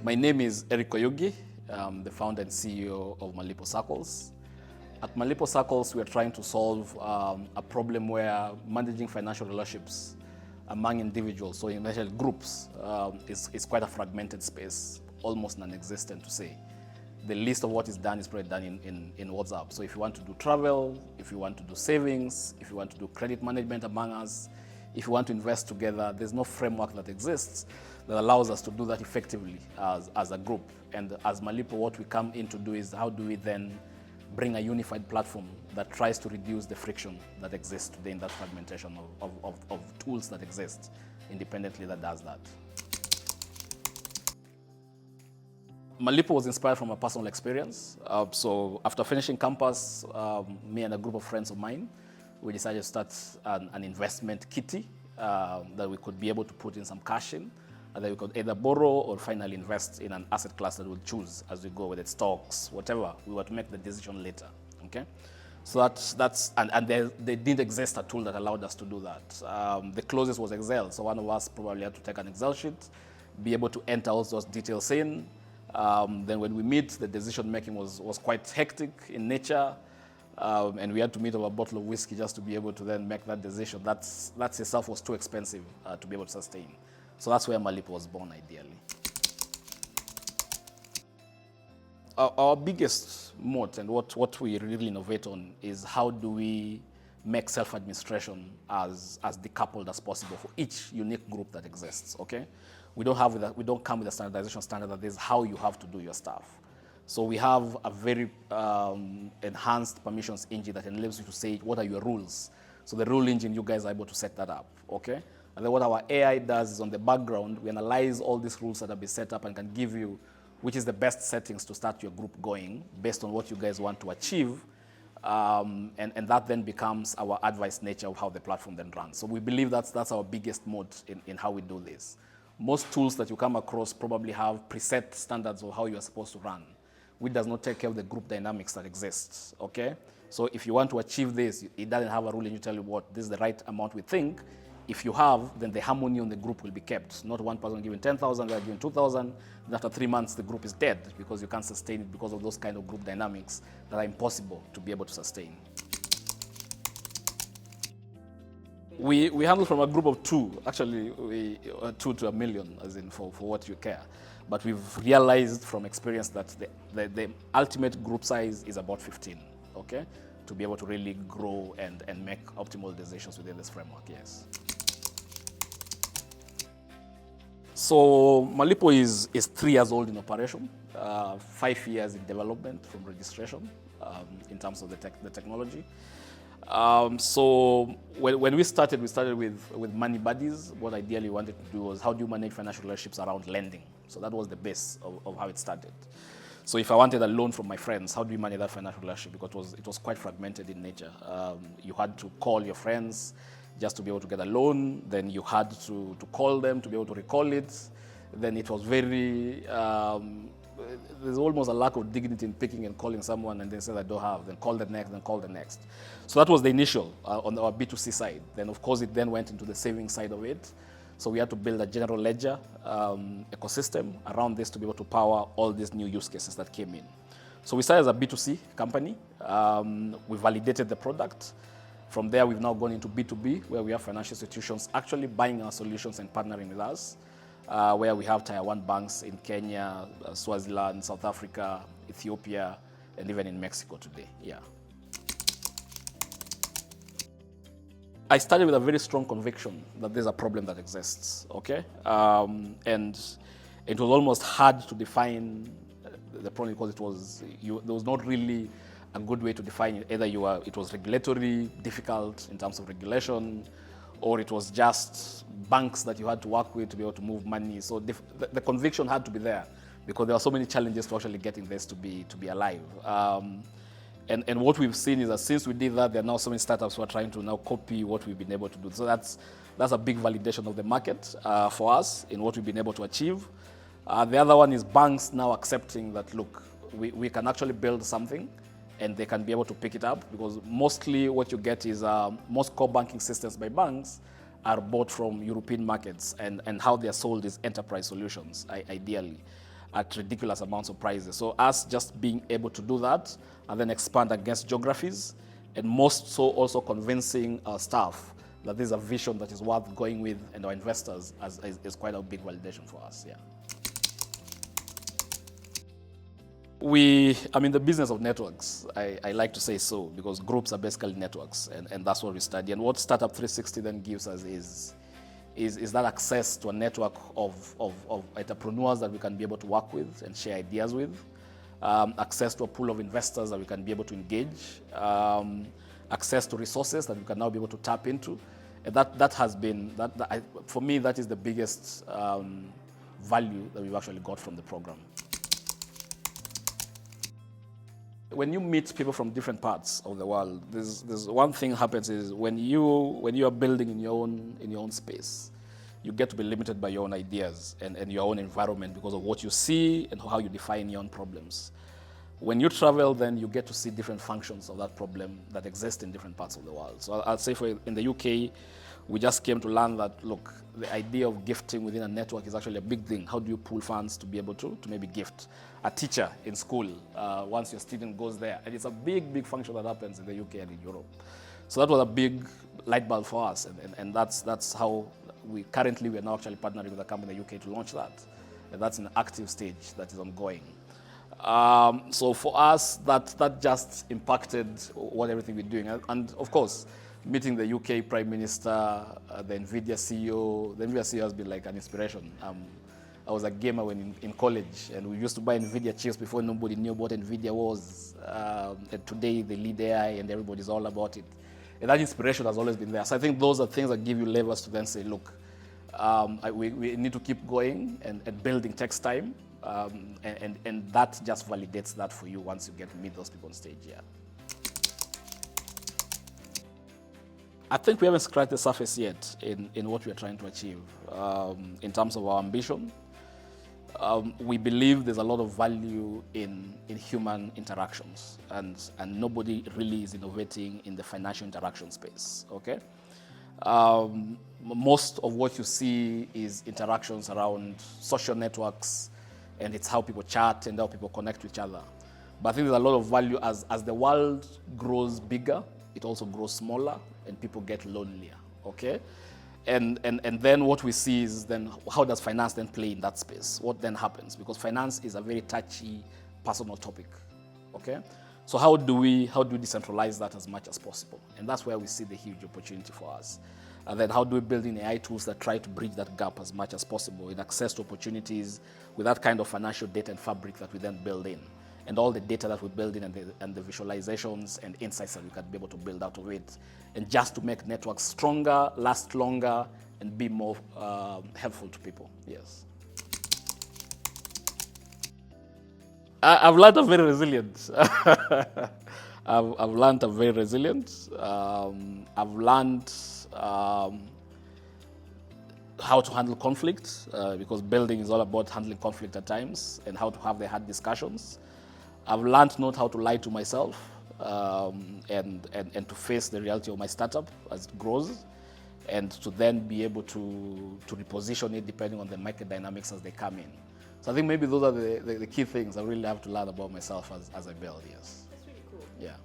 My name is Erick Oyugi. I'm the founder and CEO of Malipo Circles. At Malipo Circles, we are trying to solve a problem where managing financial relationships among individuals, so in groups, is quite a fragmented space, almost non-existent to say. The list of what is done is probably done in WhatsApp. So if you want to do travel, if you want to do savings, if you want to do credit management among us, if you want to invest together, there's no framework that exists that allows us to do that effectively as a group. And as Malipo, what we come in to do is how do we then bring a unified platform that tries to reduce the friction that exists today in that fragmentation of tools that exist independently that does that. Malipo was inspired from a personal experience. So after finishing campus, me and a group of friends of mine, we decided to start an investment kitty that we could be able to put in some cash in, and that we could either borrow or finally invest in an asset class that we'll choose as we go, with it stocks, whatever. We were to make the decision later, okay? So there didn't exist a tool that allowed us to do that. The closest was Excel, so one of us probably had to take an Excel sheet, be able to enter all those details in. Then when we meet, the decision making was quite hectic in nature, and we had to meet over a bottle of whiskey just to be able to then make that decision. That itself was too expensive to be able to sustain. So that's where Malipo was born, ideally. Our biggest moat and what we really innovate on is how do we make self-administration as decoupled as possible for each unique group that exists, okay? We don't come with a standardization standard that is how you have to do your stuff. So we have a very enhanced permissions engine that enables you to say, what are your rules? So the rule engine, you guys are able to set that up, okay? And then what our AI does is on the background, we analyze all these rules that have been set up and can give you which is the best settings to start your group going based on what you guys want to achieve. And that then becomes our advice nature of how the platform then runs. So we believe that's our biggest moat in how we do this. Most tools that you come across probably have preset standards of how you are supposed to run, which does not take care of the group dynamics that exists, okay? So if you want to achieve this, it doesn't have a rule and you tell you what, this is the right amount we think. If you have, then the harmony on the group will be kept. Not one person giving 10,000, they're giving 2,000, and after 3 months the group is dead because you can't sustain it because of those kind of group dynamics that are impossible to be able to sustain. We handle from a group of 2, actually 2 to 1 million, as in for what you care. But we've realized from experience that the ultimate group size is about 15, okay? To be able to really grow and make optimal decisions within this framework, yes. So Malipo is 3 years old in operation, 5 years in development from registration in terms of the technology. So when we started with money buddies. What ideally we wanted to do was how do you manage financial relationships around lending? So that was the base of how it started. So if I wanted a loan from my friends, how do you manage that financial relationship? Because it was quite fragmented in nature. You had to call your friends just to be able to get a loan. Then you had to call them to be able to recall it. Then it was very, there's almost a lack of dignity in picking and calling someone and then say I don't have, then call the next, then call the next. So that was the initial on our B2C side. Then of course it then went into the saving side of it. So we had to build a general ledger ecosystem around this to be able to power all these new use cases that came in. So we started as a B2C company. We validated the product. From there, we've now gone into B2B, where we have financial institutions actually buying our solutions and partnering with us, where we have Tier 1 banks in Kenya, Swaziland, South Africa, Ethiopia, and even in Mexico today, yeah. I started with a very strong conviction that there's a problem that exists, okay? And it was almost hard to define the problem because there was not really a good way to define it. Either it was regulatory, difficult in terms of regulation, or it was just banks that you had to work with to be able to move money. So the conviction had to be there because there are so many challenges to actually getting this to be alive. And what we've seen is that since we did that, there are now so many startups who are trying to now copy what we've been able to do. So that's a big validation of the market for us in what we've been able to achieve. The other one is banks now accepting that, look, we can actually build something and they can be able to pick it up, because mostly what you get is most core banking systems by banks are bought from European markets, and how they are sold is enterprise solutions, ideally. at ridiculous amounts of prices. So us just being able to do that and then expand against geographies, and most so also convincing our staff that this is a vision that is worth going with, and our investors is quite a big validation for us, yeah. I'm in the business of networks. I like to say so, because groups are basically networks, and that's what we study. And what Startup 360 then gives us is that access to a network of entrepreneurs that we can be able to work with and share ideas with, access to a pool of investors that we can be able to engage, access to resources that we can now be able to tap into. And that has been, for me, that is the biggest value that we've actually got from the program. When you meet people from different parts of the world, there's one thing happens is when you are building in your own space, you get to be limited by your own ideas and your own environment because of what you see and how you define your own problems. When you travel, then you get to see different functions of that problem that exist in different parts of the world. So I'll say in the UK, we just came to learn that, look, the idea of gifting within a network is actually a big thing. How do you pool funds to be able to maybe gift a teacher in school once your student goes there? And it's a big function that happens in the UK and in Europe. So that was a big light bulb for us, and that's how we're now actually partnering with a company in the UK to launch that. And that's in an active stage that is ongoing. So for us, that just impacted everything we're doing. And of course, meeting the UK Prime Minister, the NVIDIA CEO. The NVIDIA CEO has been like an inspiration. I was a gamer when in college, and we used to buy NVIDIA chips before nobody knew what NVIDIA was. And today they lead AI and everybody's all about it. And that inspiration has always been there. So I think those are things that give you levers to then say, look, we need to keep going, and building takes time. And that just validates that for you once you get to meet those people on stage, yeah. I think we haven't scratched the surface yet in what we are trying to achieve in terms of our ambition. We believe there's a lot of value in human interactions, and nobody really is innovating in the financial interaction space, okay? Most of what you see is interactions around social networks, and it's how people chat and how people connect with each other. But I think there's a lot of value as the world grows bigger, it also grows smaller, and people get lonelier, okay? And then what we see is then how does finance then play in that space? What then happens? Because finance is a very touchy, personal topic, okay? So how do we decentralize that as much as possible? And that's where we see the huge opportunity for us. And then how do we build in AI tools that try to bridge that gap as much as possible in access to opportunities with that kind of financial data and fabric that we then build in, and all the data that we build in, and the visualizations and insights that we can be able to build out of it, and just to make networks stronger, last longer, and be more helpful to people, yes. I've learned I'm very resilient. I've learned I'm very resilient. I've learned how to handle conflict, because building is all about handling conflict at times, and how to have the hard discussions. I've learned not how to lie to myself, and to face the reality of my startup as it grows, and to then be able to reposition it depending on the market dynamics as they come in. So I think maybe those are the key things I really have to learn about myself as I build, yes. That's really cool. Yeah.